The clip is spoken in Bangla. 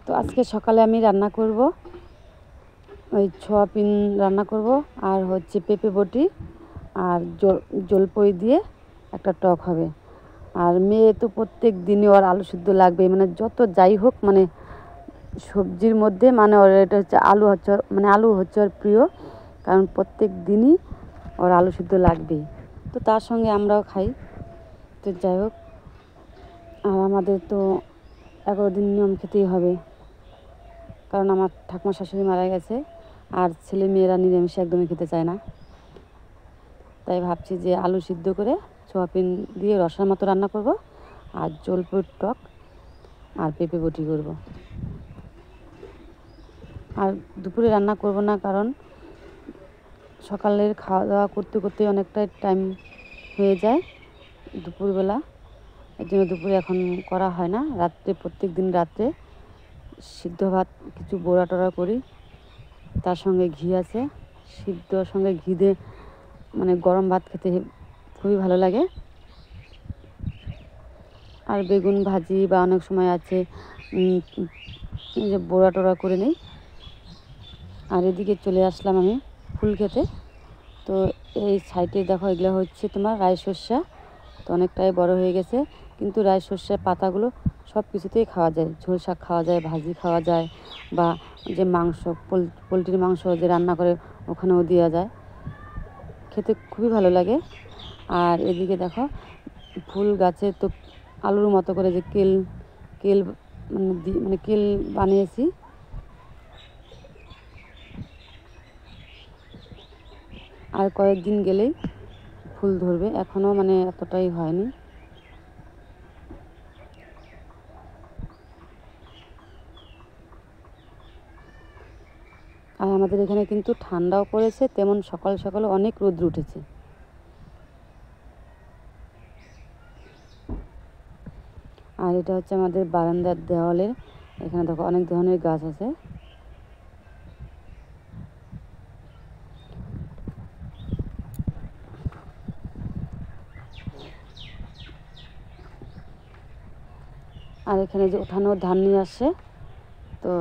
তো আজকে সকালে আমি রান্না করব ওই সোয়াবিন রান্না করব, আর হচ্ছে পেঁপে বটি আর জলপই দিয়ে একটা টক হবে। আর মেয়ে তো প্রত্যেক দিনই ওর আলু সিদ্ধ লাগবে, মানে যত যাই হোক, মানে সবজির মধ্যে মানে ওর এটা হচ্ছে আলু হচ্ছে ওর প্রিয়, কারণ প্রত্যেক দিনই ওর আলু সিদ্ধ লাগবেই। তো তার সঙ্গে আমরাও খাই। তো যাই হোক, আর আমাদের তো 11 দিন নিয়ম খেতেই হবে, কারণ আমার ঠাকুমা শাশুড়ি মারা গেছে, আর ছেলে মেয়েরা নিরামিষ একদমই খেতে চায় না। তাই ভাবছি যে আলু সিদ্ধ করে সোয়াবিন দিয়ে রসার মতো রান্না করব, আর জলপুর টক আর পেঁপে বটি করব। আর দুপুরে রান্না করব না, কারণ সকালের খাওয়া দাওয়া করতে করতে অনেকটাই টাইম হয়ে যায় দুপুরবেলা। এর জন্য দুপুরে এখন করা হয় না। রাত্রে প্রত্যেক দিন রাত্রে সিদ্ধ ভাত কিছু বড়া টড়া করি, তার সঙ্গে ঘি আছে, সিদ্ধর সঙ্গে ঘি দিয়ে মানে গরম ভাত খেতে খুবই ভালো লাগে। আর বেগুন ভাজি বা অনেক সময় আছে যে বড়া টড়া করে নিই। আর এদিকে চলে আসলাম আমি ফুল খেতে। তো এই সাইডে দেখো, এগুলো হচ্ছে তোমার রাই সর্ষা। তো অনেকটাই বড় হয়ে গেছে, কিন্তু রাই সর্ষার পাতাগুলো সব কিছুতেই খাওয়া যায়। ঝোল শাক খাওয়া যায়, ভাজি খাওয়া যায়, বা যে মাংস পোলট্রির মাংস যে রান্না করে ওখানেও দেওয়া যায়, খেতে খুবই ভালো লাগে। আর এদিকে দেখো, ফুল গাছে তো আলুর মতো করে যে কেল কেল মানে কেল বানিয়েছি। আর কয়েকদিন গেলেই ফুল ধরবে, এখনও মানে এতটাই হয়নি। আর আমাদের এখানে কিন্তু ঠান্ডাও পড়েছে, তেমন সকাল সকালে অনেক রোদ্র উঠেছে। আর এটা হচ্ছে আমাদের বারান্দার দেওয়ালের, এখানে দেখো অনেক ধরনের গাছ আছে। আর এখানে যে উঠানো ধান নিয়ে আসে, তো